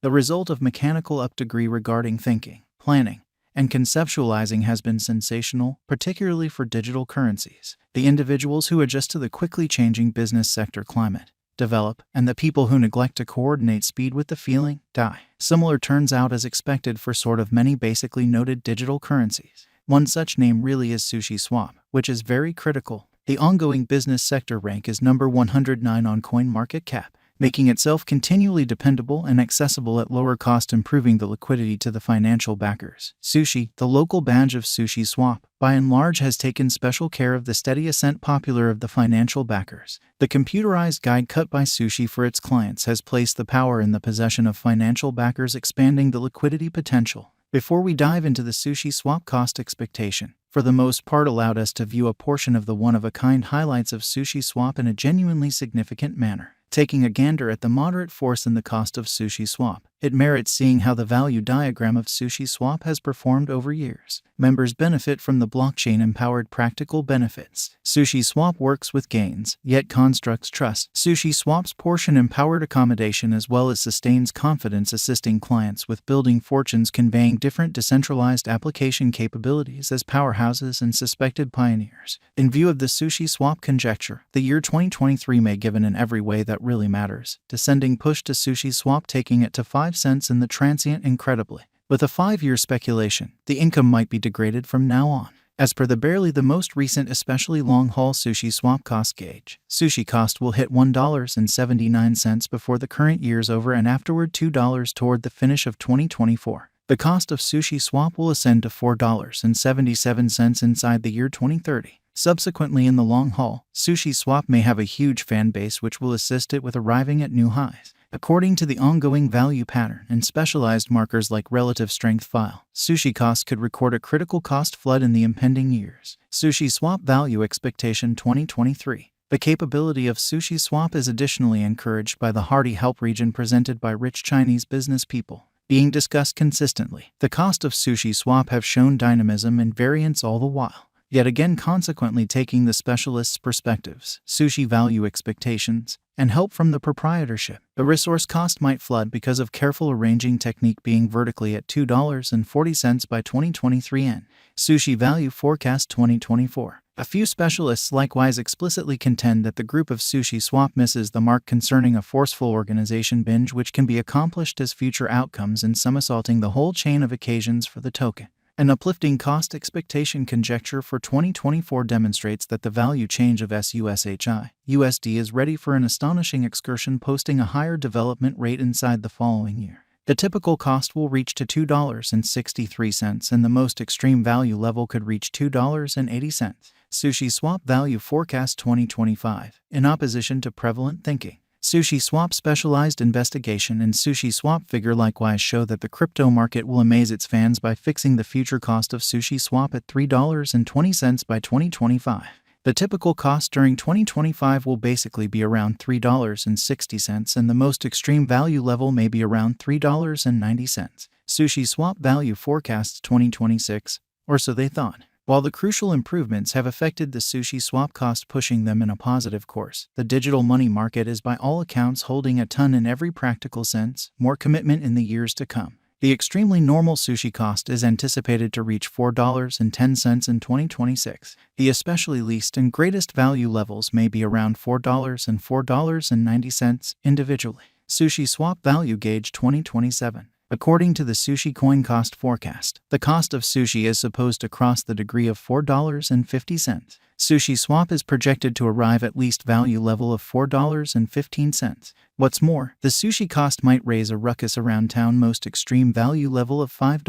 The result of mechanical up degree regarding thinking, planning, and conceptualizing has been sensational, particularly for digital currencies. The individuals who adjust to the quickly changing business sector climate develop, and the people who neglect to coordinate speed with the feeling die. Similar turns out as expected for sort of many basically noted digital currencies. One such name really is SushiSwap, which is very critical. The ongoing business sector rank is number 109 on CoinMarketCap, making itself continually dependable and accessible at lower cost, improving the liquidity to the financial backers. Sushi, the local badge of SushiSwap, by and large has taken special care of the steady ascent popular of the financial backers. The computerized guide cut by Sushi for its clients has placed the power in the possession of financial backers, expanding the liquidity potential. Before we dive into the SushiSwap cost expectation, for the most part allowed us to view a portion of the one-of-a-kind highlights of SushiSwap in a genuinely significant manner. Taking a gander at the moderate force in the cost of SushiSwap, it merits seeing how the value diagram of SushiSwap has performed over years. Members benefit from the blockchain-empowered practical benefits. SushiSwap works with gains, yet constructs trust. SushiSwap's portion-empowered accommodation as well as sustains confidence, assisting clients with building fortunes, conveying different decentralized application capabilities as powerhouses and suspected pioneers. In view of the SushiSwap conjecture, the year 2023 may given in every way that really matters. Descending push to SushiSwap, taking it to 5 cents in the transient incredibly. With a 5-year speculation, the income might be degraded from now on. As per the most recent especially long-haul SushiSwap cost gauge, Sushi cost will hit $1.79 before the current year's over and afterward $2 toward the finish of 2024. The cost of SushiSwap will ascend to $4.77 inside the year 2030. Subsequently, in the long haul, SushiSwap may have a huge fan base which will assist it with arriving at new highs. According to the ongoing value pattern and specialized markers like relative strength file, Sushi cost could record a critical cost flood in the impending years. SushiSwap value expectation 2023. The capability of SushiSwap is additionally encouraged by the hearty help region presented by rich Chinese business people. Being discussed consistently, the cost of SushiSwap have shown dynamism and variance all the while. Yet again, consequently taking the specialists' perspectives, Sushi value expectations, and help from the proprietorship, the resource cost might flood because of careful arranging technique, being vertically at $2.40 by 2023 N. Sushi value forecast 2024. A few specialists likewise explicitly contend that the group of SushiSwap misses the mark concerning a forceful organization binge which can be accomplished as future outcomes in somersaulting the whole chain of occasions for the token. An uplifting cost expectation conjecture for 2024 demonstrates that the value change of SUSHI USD is ready for an astonishing excursion, posting a higher development rate inside the following year. The typical cost will reach to $2.63 and the most extreme value level could reach $2.80. SushiSwap value forecast 2025. In opposition to prevalent thinking, SushiSwap specialized investigation and SushiSwap figure likewise show that the crypto market will amaze its fans by fixing the future cost of SushiSwap at $3.20 by 2025. The typical cost during 2025 will basically be around $3.60 and the most extreme value level may be around $3.90. SushiSwap value forecasts 2026, or so they thought. While the crucial improvements have affected the SushiSwap cost, pushing them in a positive course, the digital money market is by all accounts holding a ton in every practical sense, more commitment in the years to come. The extremely normal Sushi cost is anticipated to reach $4.10 in 2026. The especially least and greatest value levels may be around $4 and $4.90 individually. SushiSwap value gauge 2027. According to the Sushi coin cost forecast, the cost of Sushi is supposed to cross the degree of $4.50. SushiSwap is projected to arrive at least value level of $4.15. What's more, the Sushi cost might raise a ruckus around town, most extreme value level of $5.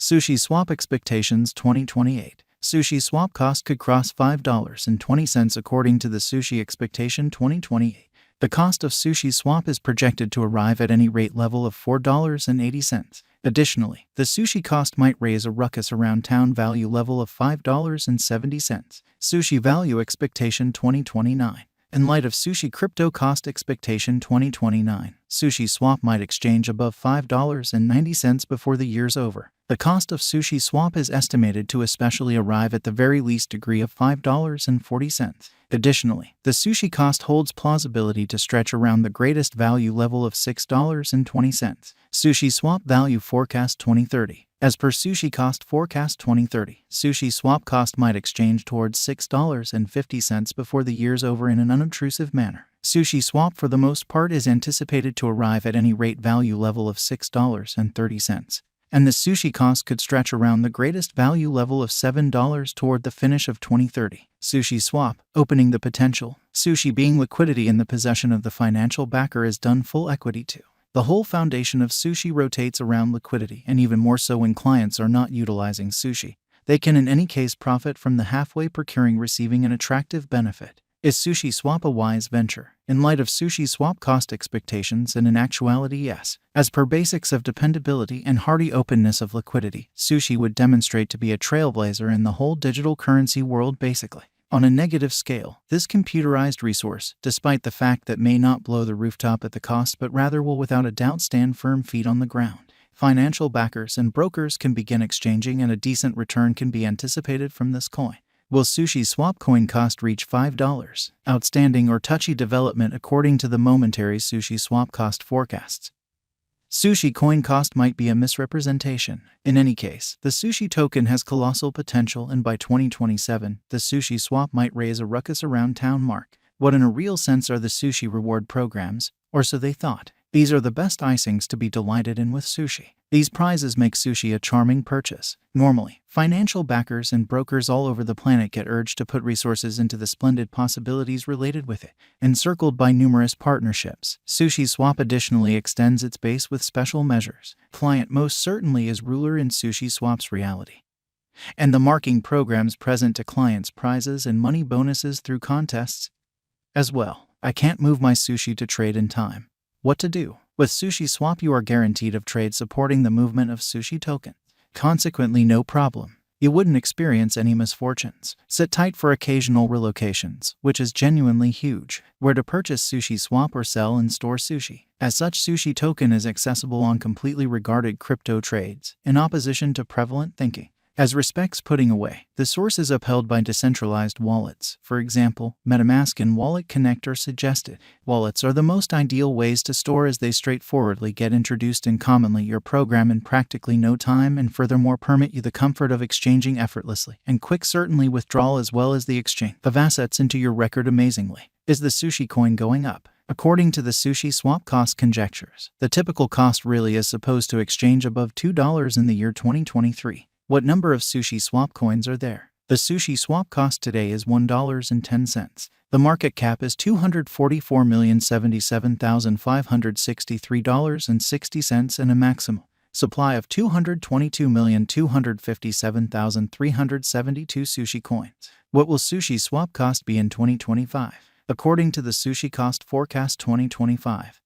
SushiSwap expectations 2028. SushiSwap cost could cross $5.20 according to the Sushi expectation 2028. The cost of SushiSwap is projected to arrive at any rate level of $4.80. Additionally, the Sushi cost might raise a ruckus around town value level of $5.70. Sushi value expectation 2029. In light of sushi crypto cost expectation 2029, Sushi Swap might exchange above $5.90 before the year's over. The cost of Sushi Swap is estimated to especially arrive at the very least degree of $5.40. Additionally, the sushi cost holds plausibility to stretch around the greatest value level of $6.20. Sushi Swap Value Forecast 2030. As per Sushi Cost Forecast 2030, Sushi Swap cost might exchange towards $6.50 before the year's over in an unobtrusive manner. Sushi Swap for the most part is anticipated to arrive at any rate value level of $6.30, and the sushi cost could stretch around the greatest value level of $7 toward the finish of 2030. Sushi Swap, opening the potential. Sushi being liquidity in the possession of the financial backer is done full equity to. The whole foundation of sushi rotates around liquidity, and even more so when clients are not utilizing sushi. They can in any case profit from the halfway procuring receiving an attractive benefit. Is Sushi Swap a wise venture? In light of Sushi Swap cost expectations, and in actuality, yes. As per basics of dependability and hearty openness of liquidity, Sushi would demonstrate to be a trailblazer in the whole digital currency world basically. On a negative scale, this computerized resource, despite the fact that may not blow the rooftop at the cost but rather will without a doubt stand firm feet on the ground. Financial backers and brokers can begin exchanging and a decent return can be anticipated from this coin. Will Sushi Swap coin cost reach $5? Outstanding or touchy development according to the momentary Sushi Swap cost forecasts. Sushi coin cost might be a misrepresentation. In any case, the Sushi token has colossal potential, and by 2027, the Sushi Swap might raise a ruckus around town. Mark. What in a real sense are the Sushi reward programs? Or so they thought. These are the best icings to be delighted in with sushi. These prizes make sushi a charming purchase. Normally, financial backers and brokers all over the planet get urged to put resources into the splendid possibilities related with it. Encircled by numerous partnerships, Sushi Swap additionally extends its base with special measures. Client most certainly is ruler in Sushi Swap's reality. And the marking programs present to clients prizes and money bonuses through contests as well. I can't move my sushi to trade in time. What to do? With Sushi Swap you are guaranteed of trade supporting the movement of sushi token. Consequently, no problem. You wouldn't experience any misfortunes. Sit tight for occasional relocations, which is genuinely huge. Where to purchase Sushi Swap or sell and store sushi. As such, Sushi token is accessible on completely regarded crypto trades, in opposition to prevalent thinking. As respects putting away, the source is upheld by decentralized wallets. For example, MetaMask and Wallet Connect are suggested. Wallets are the most ideal ways to store as they straightforwardly get introduced in commonly your program in practically no time, and furthermore permit you the comfort of exchanging effortlessly and quick certainly withdrawal as well as the exchange of assets into your record amazingly. Is the sushi coin going up? According to the Sushi Swap cost conjectures, the typical cost really is supposed to exchange above $2 in the year 2023. What number of Sushi Swap coins are there? The Sushi Swap cost today is $1.10. The market cap is $244,077,563.60 and a maximum supply of 222,257,372 sushi coins. What will Sushi Swap cost be in 2025? According to the Sushi Cost Forecast 2025,